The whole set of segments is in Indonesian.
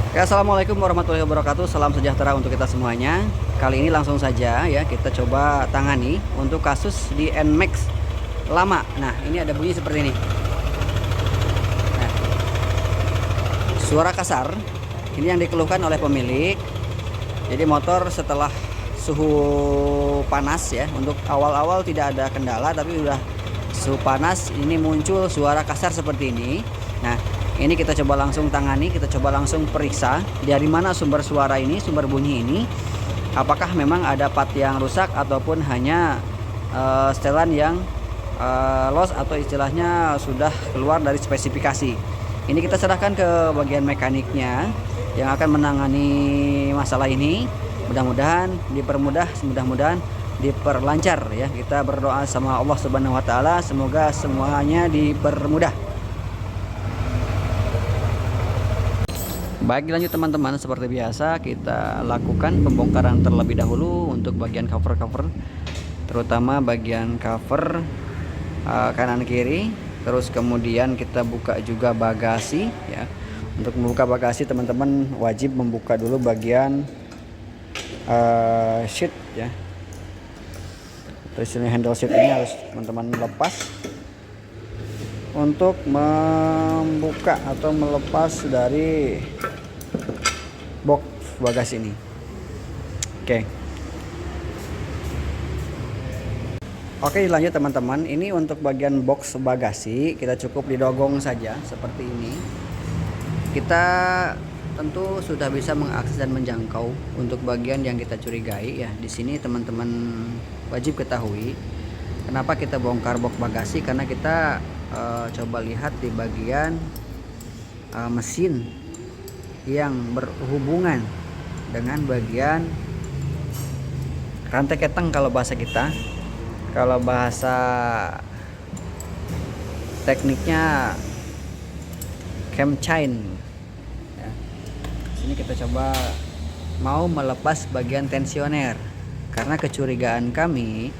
Oke, assalamualaikum warahmatullahi wabarakatuh. Salam sejahtera untuk kita semuanya. Kali ini langsung saja ya kita coba tangani untuk kasus di Nmax lama. Nah, ini ada bunyi seperti ini. Nah, suara kasar ini yang dikeluhkan oleh pemilik. Jadi motor setelah suhu panas ya, untuk awal-awal tidak ada kendala, tapi udah suhu panas ini muncul suara kasar seperti ini. Nah, ini kita coba langsung tangani, kita coba langsung periksa dari mana sumber suara ini, sumber bunyi ini. Apakah memang ada part yang rusak ataupun hanya setelan yang loss atau istilahnya sudah keluar dari spesifikasi. Ini kita serahkan ke bagian mekaniknya yang akan menangani masalah ini. Mudah-mudahan dipermudah, mudah-mudahan diperlancar ya. Kita berdoa sama Allah Subhanahu wa taala semoga semuanya dipermudah. Baik, lanjut teman-teman, seperti biasa kita lakukan pembongkaran terlebih dahulu untuk bagian cover-cover, terutama bagian cover kanan kiri. Terus kemudian kita buka juga bagasi ya. Untuk membuka bagasi teman-teman wajib membuka dulu bagian sheet ya. Terus ini handle sheet ini harus teman-teman lepas untuk membuka atau melepas dari box bagasi ini. Oke, lanjut teman-teman. Ini untuk bagian box bagasi kita cukup didogong saja seperti ini. Kita tentu sudah bisa mengakses dan menjangkau untuk bagian yang kita curigai ya. Di sini teman-teman wajib ketahui kenapa kita bongkar box bagasi, karena kita coba lihat di bagian mesin yang berhubungan dengan bagian rantai keteng kalau bahasa kita. Kalau bahasa tekniknya cam chain ya. Sini kita coba mau melepas bagian tensioner, karena kecurigaan kami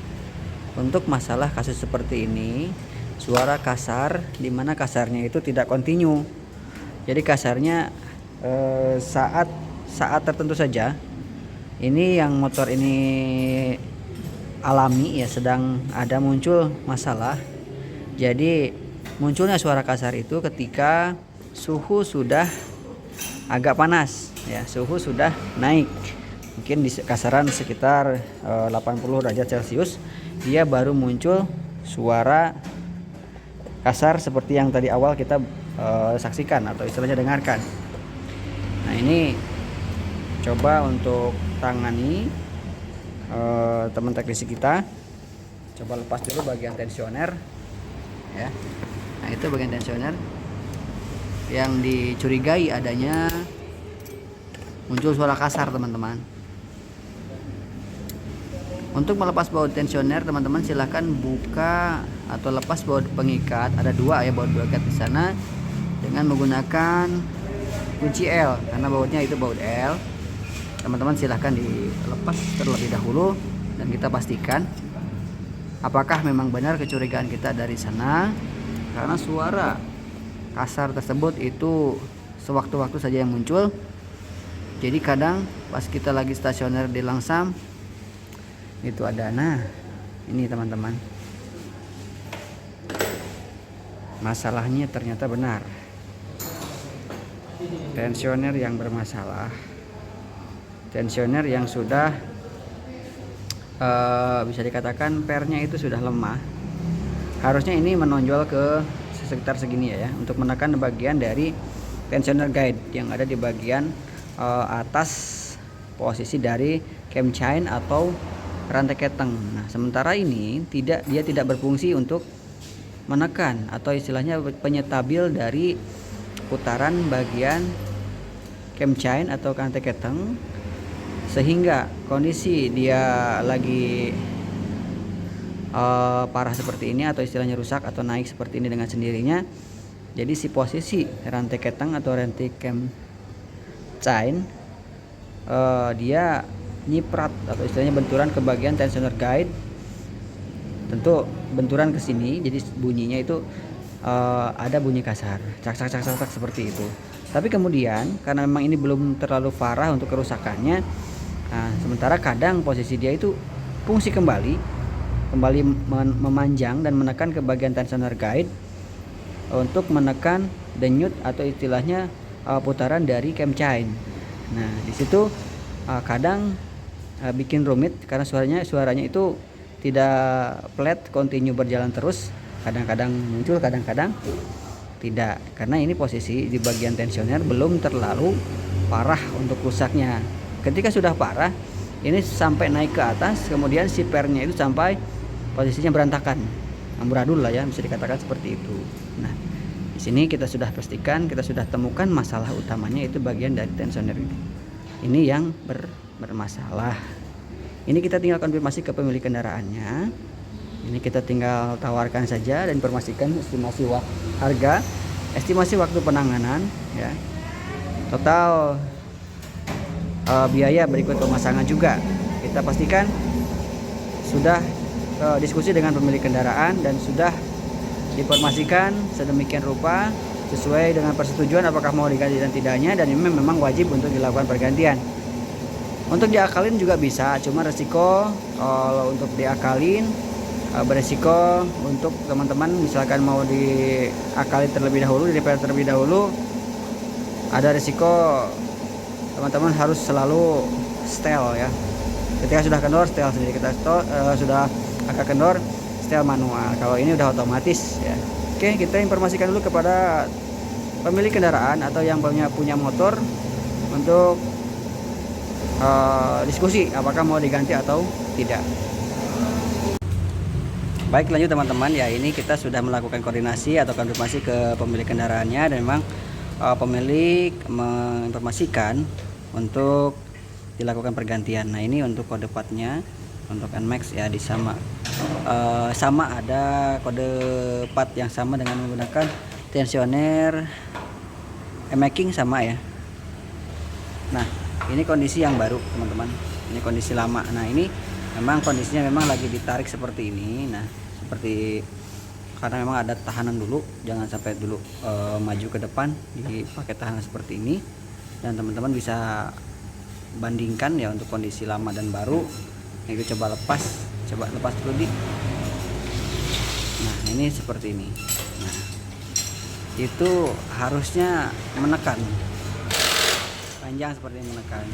untuk masalah kasus seperti ini suara kasar, dimana kasarnya itu tidak kontinu. Jadi kasarnya saat tertentu saja. Ini yang motor ini alami ya, sedang ada muncul masalah. Jadi munculnya suara kasar itu ketika suhu sudah agak panas ya, suhu sudah naik, mungkin di kasaran sekitar 80 derajat Celcius, dia baru muncul suara kasar seperti yang tadi awal kita saksikan atau istilahnya dengarkan. Nah, ini coba untuk tangani teman teknisi kita. Coba lepas dulu bagian tensioner ya. Nah, itu bagian tensioner yang dicurigai adanya muncul suara kasar teman-teman. Untuk melepas baut tensioner teman-teman silahkan buka atau lepas baut pengikat, ada dua ya baut pengikat di sana, dengan menggunakan kunci L, karena bautnya itu baut L. Teman-teman silahkan dilepas terlebih dahulu dan kita pastikan apakah memang benar kecurigaan kita dari sana, karena suara kasar tersebut itu sewaktu-waktu saja yang muncul. Jadi kadang pas kita lagi stasioner di langsam itu ada. Nah, ini teman-teman, masalahnya ternyata benar tensioner yang bermasalah, tensioner yang sudah bisa dikatakan pernya itu sudah lemah. Harusnya ini menonjol ke sekitar segini ya, untuk menekan bagian dari tensioner guide yang ada di bagian atas posisi dari cam chain atau rantai keteng. Nah, sementara ini dia tidak berfungsi untuk menekan atau istilahnya penyetabil dari putaran bagian cam chain atau rantai keteng, sehingga kondisi dia lagi parah seperti ini atau istilahnya rusak atau naik seperti ini dengan sendirinya. Jadi si posisi rantai keteng atau rantai cam chain dia nyiprat atau istilahnya benturan ke bagian tensioner guide. Tentu benturan ke sini, jadi bunyinya itu ada bunyi kasar, cak cak cak cak seperti itu. Tapi kemudian karena memang ini belum terlalu parah untuk kerusakannya, nah, sementara kadang posisi dia itu fungsi kembali memanjang dan menekan ke bagian tensioner guide untuk menekan denyut atau istilahnya putaran dari cam chain. Nah, di situ kadang bikin rumit karena suaranya itu tidak flat, continue berjalan terus. Kadang-kadang muncul, kadang-kadang tidak, karena ini posisi di bagian tensioner belum terlalu parah untuk rusaknya. Ketika sudah parah, ini sampai naik ke atas, kemudian si pernya itu sampai posisinya berantakan, amburadul lah ya, bisa dikatakan seperti itu. Nah, di sini kita sudah pastikan, kita sudah temukan masalah utamanya itu bagian dari tensioner ini yang bermasalah. Ini kita tinggal konfirmasi ke pemilik kendaraannya. Ini kita tinggal tawarkan saja dan informasikan estimasi harga, estimasi waktu penanganan ya. Total biaya berikut pemasangan juga kita pastikan sudah diskusi dengan pemilik kendaraan dan sudah diinformasikan sedemikian rupa sesuai dengan persetujuan apakah mau diganti dan tidaknya, dan ini memang wajib untuk dilakukan pergantian. Untuk diakalin juga bisa, cuma resiko kalau untuk diakalin beresiko untuk teman-teman misalkan mau diakalin terlebih dahulu, di repair terlebih dahulu, ada resiko teman-teman harus selalu setel ya. Ketika sudah kendor setel sendiri, kita sudah agak kendor setel manual. Kalau ini udah otomatis ya. Oke, kita informasikan dulu kepada pemilik kendaraan atau yang punya motor untuk diskusi apakah mau diganti atau tidak. Baik, lanjut teman-teman ya, ini kita sudah melakukan koordinasi atau konfirmasi ke pemilik kendaraannya, dan memang pemilik menginformasikan untuk dilakukan pergantian. Nah, ini untuk kode partnya untuk NMAX ya, sama ada kode part yang sama dengan menggunakan tensioner emaking sama ya. Nah, ini kondisi yang baru teman-teman, ini kondisi lama. Nah, ini memang kondisinya memang lagi ditarik seperti ini. Nah, seperti karena memang ada tahanan dulu, jangan sampai dulu maju ke depan, dipakai tahanan seperti ini. Dan teman-teman bisa bandingkan ya untuk kondisi lama dan baru. Nah, itu coba lepas dulu di. Nah, ini seperti ini. Nah, itu harusnya menekan panjang seperti ini, menekan.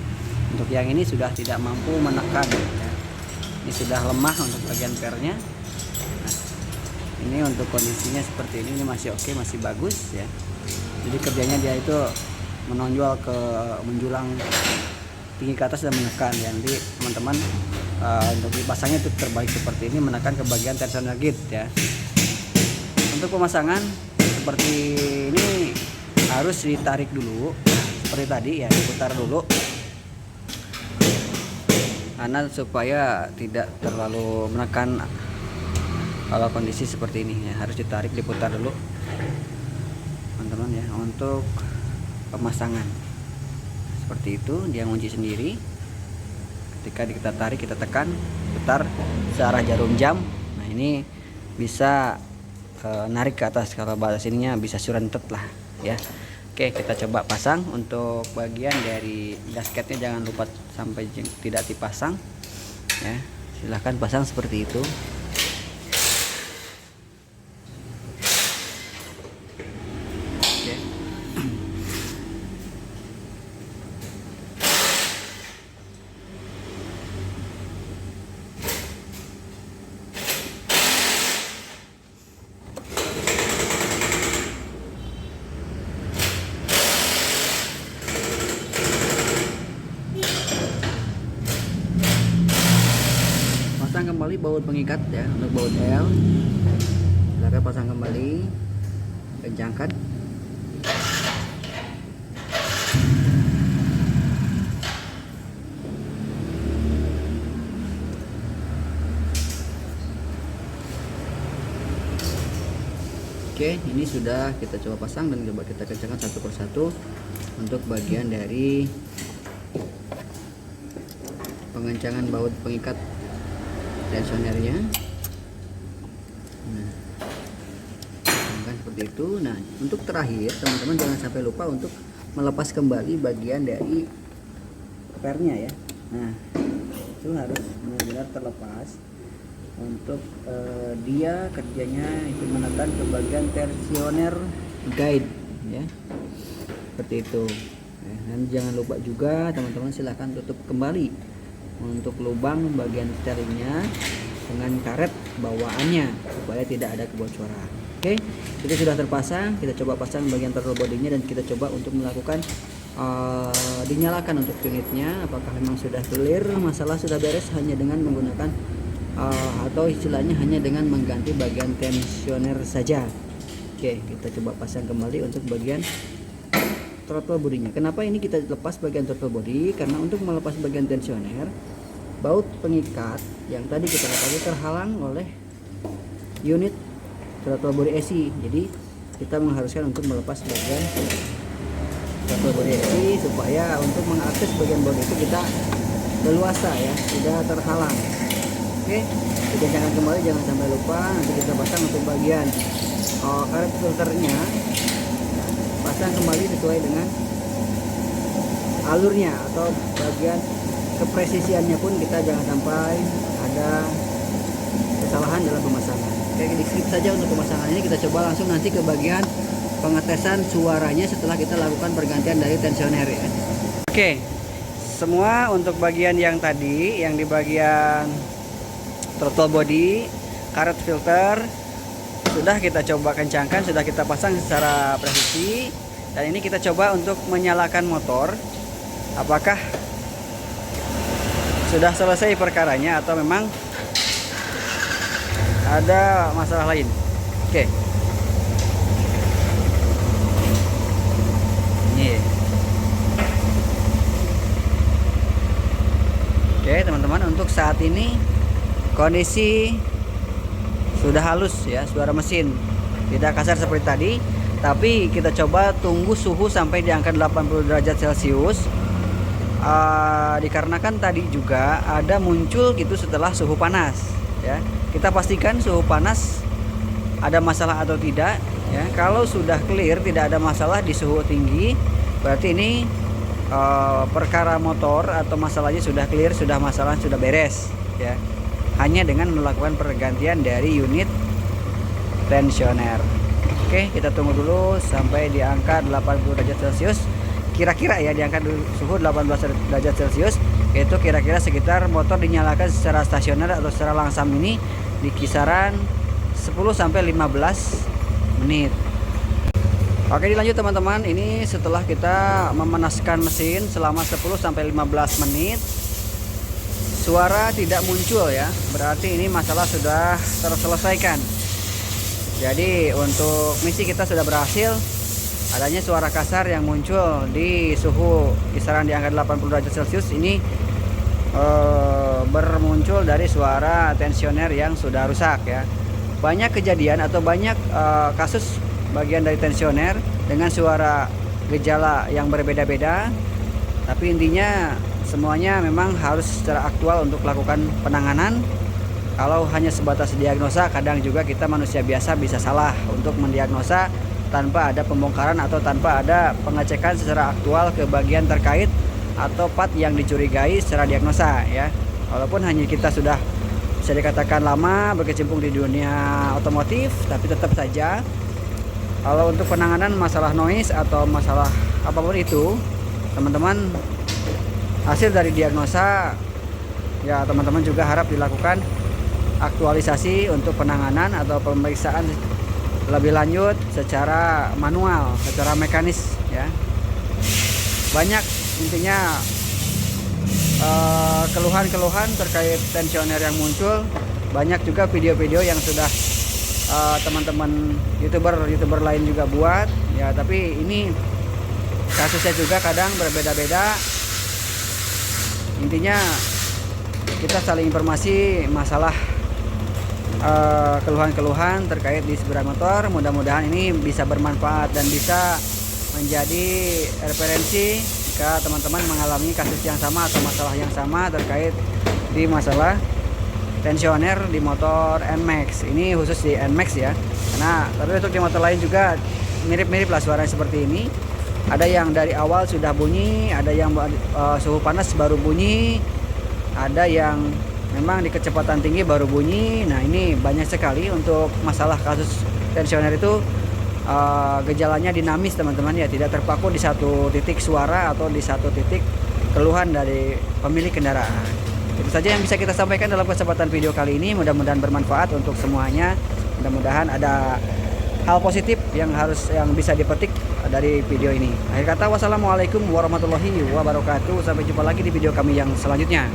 Untuk yang ini sudah tidak mampu menekan ya. Ini sudah lemah untuk bagian pernya. Nah, ini untuk kondisinya seperti ini masih oke, masih bagus ya. Jadi kerjanya dia itu menonjol menjulang tinggi ke atas dan menekan ya. Nanti teman-teman untuk dipasangnya itu terbalik seperti ini, menekan ke bagian tensioner gate ya. Untuk pemasangan seperti ini harus ditarik dulu seperti tadi ya, diputar dulu karena supaya tidak terlalu menekan. Kalau kondisi seperti ini ya, harus ditarik, diputar dulu teman-teman ya. Untuk pemasangan seperti itu, dia ngunci sendiri. Ketika kita tarik, kita tekan, putar searah jarum jam. Nah, ini bisa narik ke atas, kalau bahasa sininya bisa surentet lah ya. Oke, kita coba pasang. Untuk bagian dari gasketnya jangan lupa sampai tidak dipasang ya. Silahkan pasang seperti itu. Oke. Pasang kembali baut pengikat ya, untuk baut L. Silakan pasang kembali, kencangkan. Oke, ini sudah kita coba pasang dan coba kita kencangkan satu persatu untuk bagian dari pengencangan baut pengikat tensionernya. Nah, kan seperti itu. Nah, untuk terakhir teman-teman jangan sampai lupa untuk melepas kembali bagian dari pernya ya. Nah, itu harus benar-benar terlepas. Untuk dia kerjanya itu menekan ke bagian tensioner guide ya, seperti itu ya. Dan jangan lupa juga teman-teman silahkan tutup kembali untuk lubang bagian steringnya dengan karet bawaannya supaya tidak ada kebocoran. Oke, itu sudah terpasang. Kita coba pasang bagian throttle bodinya dan kita coba untuk melakukan dinyalakan untuk unitnya. Apakah memang sudah clear, masalah sudah beres hanya dengan menggunakan atau istilahnya hanya dengan mengganti bagian tensioner saja. Oke, kita coba pasang kembali untuk bagian throttle bodinya. Kenapa ini kita lepas bagian throttle body? Karena untuk melepas bagian tensioner, baut pengikat yang tadi kita pakai terhalang oleh unit throttle body AC. Jadi kita mengharuskan untuk melepas bagian throttle body AC supaya untuk mengakses bagian bodi itu kita leluasa ya, tidak terhalang. Oke, dikencangkan kembali, jangan sampai lupa. Nanti kita pasang untuk bagian karet filternya, pasang kembali sesuai dengan alurnya atau bagian kepresisiannya pun kita jangan sampai ada kesalahan dalam pemasangan. Oke, di skip saja untuk pemasangan ini. Kita coba langsung nanti ke bagian pengetesan suaranya setelah kita lakukan pergantian dari tensioner ya. Oke, semua untuk bagian yang tadi, yang di bagian throttle body, karet filter sudah kita coba kencangkan, sudah kita pasang secara presisi. Dan ini kita coba untuk menyalakan motor. Apakah sudah selesai perkaranya atau memang ada masalah lain? Oke. Ini. Oke, teman-teman, untuk saat ini kondisi sudah halus ya, suara mesin tidak kasar seperti tadi, tapi kita coba tunggu suhu sampai di angka 80 derajat Celcius. Dikarenakan tadi juga ada muncul gitu setelah suhu panas ya. Kita pastikan suhu panas ada masalah atau tidak ya. Kalau sudah clear, tidak ada masalah di suhu tinggi, berarti ini perkara motor atau masalahnya sudah clear, sudah masalah sudah beres ya. Hanya dengan melakukan pergantian dari unit tensioner. Oke, kita tunggu dulu sampai di angka 80 derajat Celcius. Kira-kira ya, di angka suhu 18 derajat Celcius, itu kira-kira sekitar motor dinyalakan secara stasioner atau secara langsam ini di kisaran 10 sampai 15 menit. Oke, dilanjut teman-teman. Ini setelah kita memanaskan mesin selama 10 sampai 15 menit. Suara tidak muncul ya, berarti ini masalah sudah terselesaikan. Jadi untuk misi kita sudah berhasil. Adanya suara kasar yang muncul di suhu kisaran di angka 80 derajat Celcius ini bermuncul dari suara tensioner yang sudah rusak ya. Banyak kejadian atau banyak kasus bagian dari tensioner dengan suara gejala yang berbeda-beda, tapi intinya semuanya memang harus secara aktual untuk melakukan penanganan. Kalau hanya sebatas diagnosa, kadang juga kita manusia biasa bisa salah untuk mendiagnosa tanpa ada pembongkaran atau tanpa ada pengecekan secara aktual ke bagian terkait atau part yang dicurigai secara diagnosa ya. Walaupun hanya kita sudah bisa dikatakan lama berkecimpung di dunia otomotif, tapi tetap saja kalau untuk penanganan masalah noise atau masalah apapun itu, teman-teman, hasil dari diagnosa ya, teman-teman juga harap dilakukan aktualisasi untuk penanganan atau pemeriksaan lebih lanjut secara manual, secara mekanis ya. Banyak intinya keluhan-keluhan terkait tensioner yang muncul. Banyak juga video-video yang sudah teman-teman youtuber lain juga buat ya, tapi ini kasusnya juga kadang berbeda-beda. Intinya kita saling informasi masalah keluhan-keluhan terkait di sepeda motor. Mudah-mudahan ini bisa bermanfaat dan bisa menjadi referensi jika teman-teman mengalami kasus yang sama atau masalah yang sama terkait di masalah tensioner di motor NMAX. Ini khusus di NMAX ya, karena tapi untuk di motor lain juga mirip-mirip lah suaranya seperti ini. Ada yang dari awal sudah bunyi, ada yang suhu panas baru bunyi, ada yang memang di kecepatan tinggi baru bunyi. Nah ini banyak sekali untuk masalah kasus tensioner itu. Gejalanya dinamis teman-teman ya, tidak terpaku di satu titik suara atau di satu titik keluhan dari pemilik kendaraan. Itu saja yang bisa kita sampaikan dalam kesempatan video kali ini. Mudah-mudahan bermanfaat untuk semuanya. Mudah-mudahan ada hal positif yang bisa dipetik dari video ini. Akhir kata, wassalamualaikum warahmatullahi wabarakatuh. Sampai jumpa lagi di video kami yang selanjutnya.